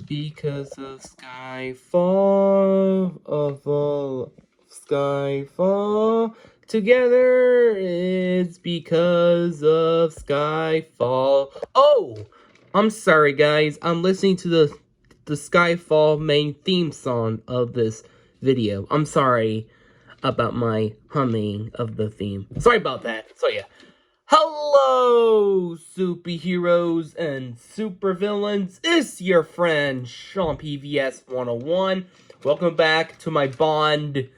Because of Skyfall, of all Skyfall, together it's because of Skyfall. Oh, I'm sorry, guys. I'm listening to the Skyfall main theme song of this video. I'm sorry about my humming of the theme. Sorry about that. So yeah. Hello, superheroes and supervillains. It's your friend Sean PVS 101. Welcome back to my Bond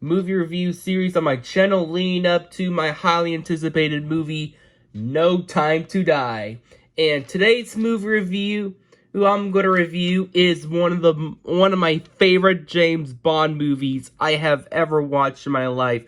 movie review series on my channel, leading up to my highly anticipated movie, No Time to Die. And today's movie review, who I'm going to review, is one of my favorite James Bond movies I have ever watched in my life,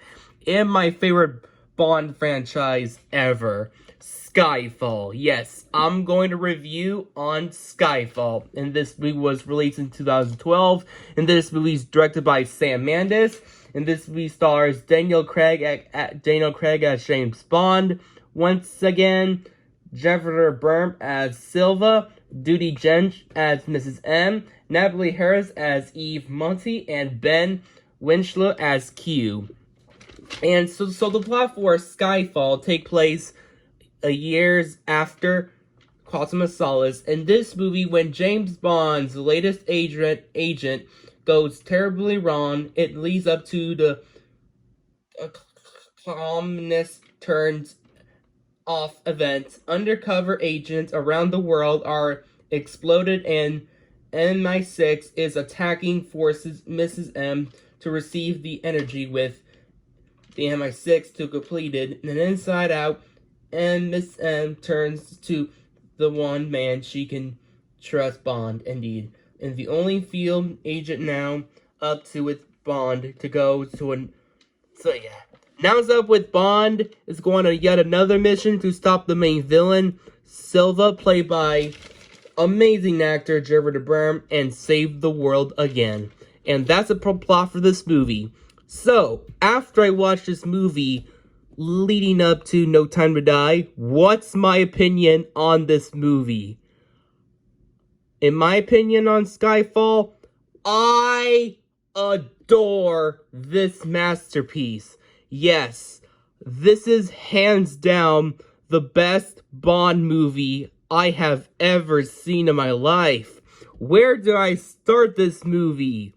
and my favorite Bond franchise ever, Skyfall. Yes, I'm going to review on Skyfall, and this movie was released in 2012, and this movie is directed by Sam Mendes, and this movie stars Daniel Craig as James Bond, once again, Jennifer Byrne as Silva, Judi Dench as Mrs. M, Natalie Harris as Eve Monty, and Ben Whishaw as Q. And so the plot for Skyfall take place years after Quantum of Solace. In this movie, when James Bond's latest agent goes terribly wrong, it leads up to the calmness turns off events. Undercover agents around the world are exploded, and MI6 is attacking forces Mrs. M to receive the energy with the MI6 to completed, and inside out, and Miss M turns to the one man she can trust, Bond, indeed. And the only field agent now up to with Bond to go to an... So yeah. Now it's up with Bond is going on yet another mission to stop the main villain, Silva, played by amazing actor Jennifer Byrne, and save the world again. And that's a plot for this movie. So, after I watched this movie leading up to No Time to Die, what's my opinion on this movie? In my opinion on Skyfall, I adore this masterpiece. Yes, this is hands down the best Bond movie I have ever seen in my life. Where do I start this movie?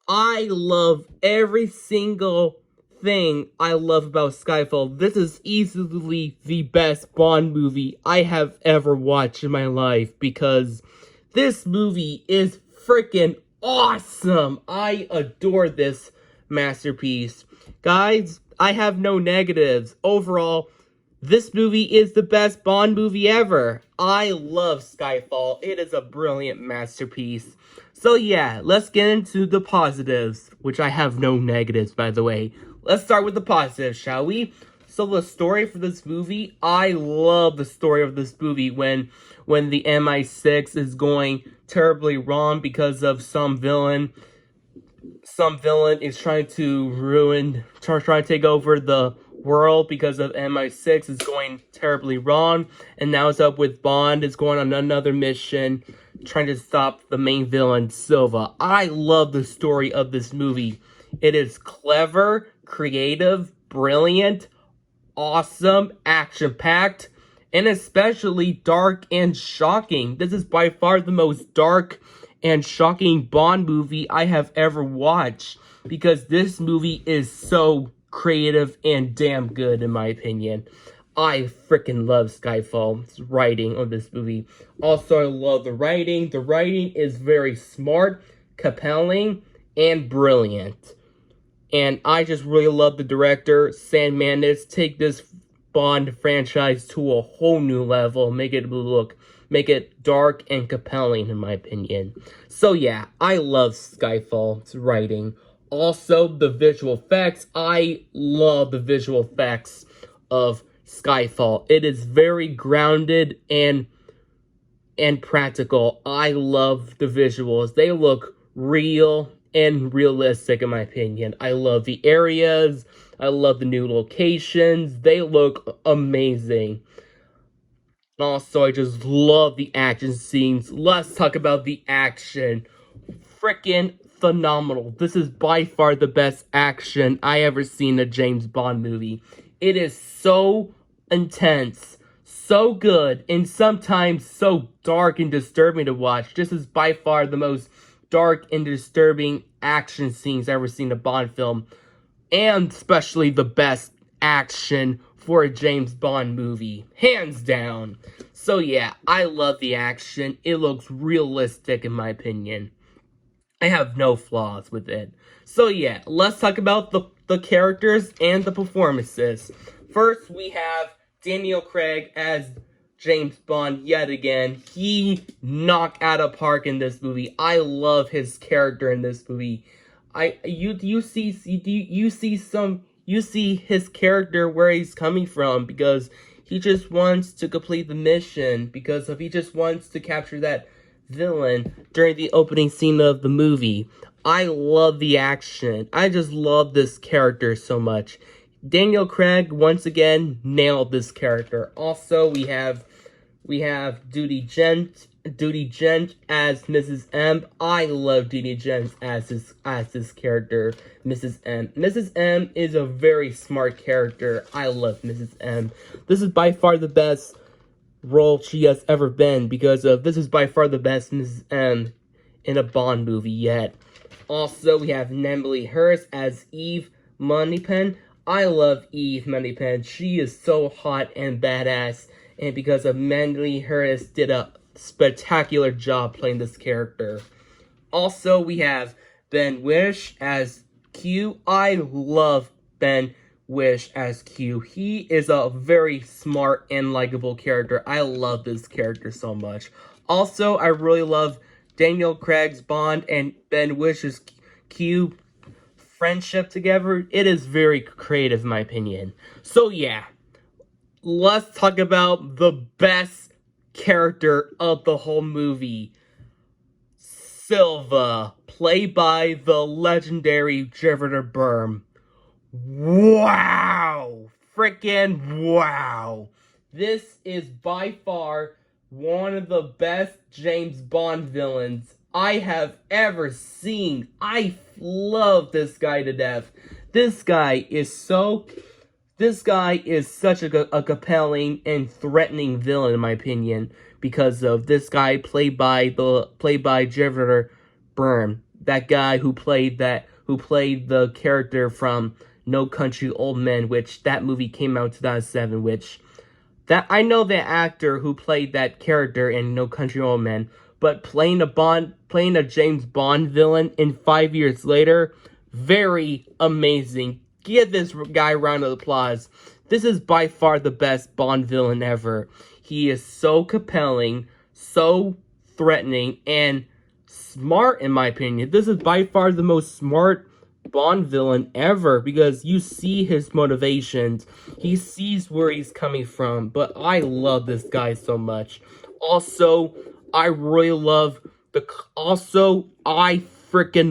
I love every single thing I love about Skyfall. This is easily the best Bond movie I have ever watched in my life, because this movie is freaking awesome. I adore this masterpiece. Guys, I have no negatives. Overall, this movie is the best Bond movie ever. I love Skyfall. It is a brilliant masterpiece. So yeah, let's get into the positives, which I have no negatives, by the way. Let's start with the positives, shall we? So the story for this movie, I love the story of this movie when the MI6 is going terribly wrong because of some villain. Some villain is trying to take over the world because of MI6 is going terribly wrong, and now it's up with Bond is going on another mission trying to stop the main villain, Silva. I love the story of this movie. It is clever, creative, brilliant, awesome, action-packed, and especially dark and shocking. This is by far the most dark and shocking Bond movie I have ever watched, because this movie is so creative and damn good, in my opinion. I freaking love Skyfall's writing on this movie. Also, I love the writing. The writing is very smart, compelling, and brilliant. And I just really love the director, Sam Mendes, take this Bond franchise to a whole new level, make it dark and compelling, in my opinion. So yeah, I love Skyfall's writing. Also, the visual effects. I love the visual effects of Skyfall. It is very grounded and practical. I love the visuals. They look real and realistic, in my opinion. I love the areas. I love the new locations. They look amazing. Also, I just love the action scenes. Let's talk about the action. Freaking phenomenal. This is by far the best action I ever seen in a James Bond movie. It is so intense, so good, and sometimes so dark and disturbing to watch. This is by far the most dark and disturbing action scenes I've ever seen in a Bond film, and especially the best action for a James Bond movie, hands down. So yeah, I love the action. It looks realistic in my opinion. I have no flaws with it. So yeah, let's talk about the characters and the performances. First, we have Daniel Craig as James Bond yet again. He knocked out of park in this movie. I love his character in this movie. You see his character where he's coming from, because he just wants to complete the mission, because he just wants to capture that villain during the opening scene of the movie. I love the action. I just love this character so much. Daniel Craig once again nailed this character. Also, we have Duty Gent as Mrs. M. I love Duty Gent as this character, Mrs. M. Mrs. M is a very smart character. I love Mrs. M. This is by far the best role she has ever been, because this is by far the best Mrs. M in a Bond movie yet. Also, we have Nemlie Harris as Eve Moneypen. I love Eve Moneypen. She is so hot and badass, and because of Nemlie Harris did a spectacular job playing this character. Also, we have Ben Wish as Q. I love Ben Wish as Q. He is a very smart and likable character. I love this character so much. Also, I really love Daniel Craig's Bond and Ben Wish's Q friendship together. It is very creative in my opinion. So yeah, let's talk about the best character of the whole movie. Silva, played by the legendary Jeffrey Burr. Wow! Freaking wow! This is by far one of the best James Bond villains I have ever seen. I love this guy to death. This guy is such a compelling and threatening villain in my opinion, because of this guy played by Jeffrey Burr, that guy who played the character from No Country Old Men, which that movie came out in 2007, which that I know the actor who played that character in No Country Old Men, but playing a James Bond villain in 5 years later, very amazing. Give this guy a round of applause. This is by far the best Bond villain ever. He is so compelling, so threatening, and smart in my opinion. This is by far the most smart Bond villain ever, because you see his motivations. He sees where he's coming from, but I love this guy so much. Also, I freaking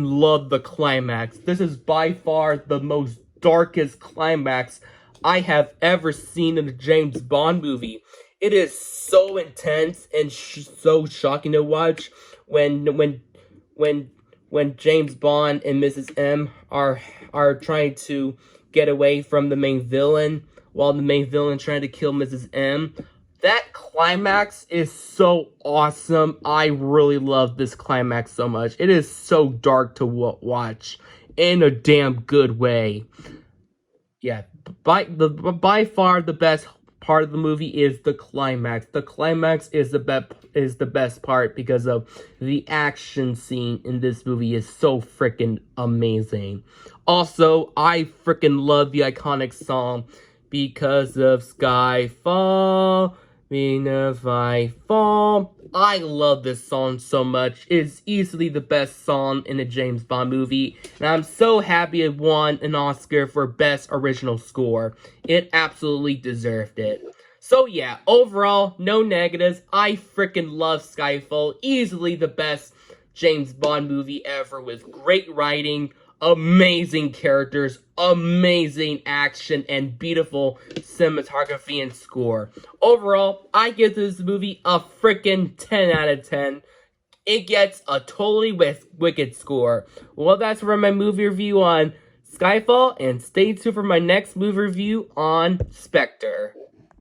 love the climax. This is by far the most darkest climax I have ever seen in a James Bond movie. It is so intense and so shocking to watch when James Bond and Mrs. M are trying to get away from the main villain, while the main villain trying to kill Mrs. M. That climax is so awesome. I really love this climax so much. It is so dark to watch in a damn good way. Yeah, by far the best part of the movie is the climax. The climax is the best part, because of the action scene in this movie is so freaking amazing. Also, I freaking love the iconic song because of SkyFall. If I fall. I love this song so much. It's easily the best song in a James Bond movie, and I'm so happy it won an Oscar for Best Original Score. It absolutely deserved it. So yeah, overall, no negatives. I freaking love Skyfall. Easily the best James Bond movie ever, with great writing, amazing characters, amazing action, and beautiful cinematography and score. Overall, I give this movie a freaking 10 out of 10. It gets a totally wicked score. Well, that's for my movie review on SkyFall, and stay tuned for my next movie review on Spectre.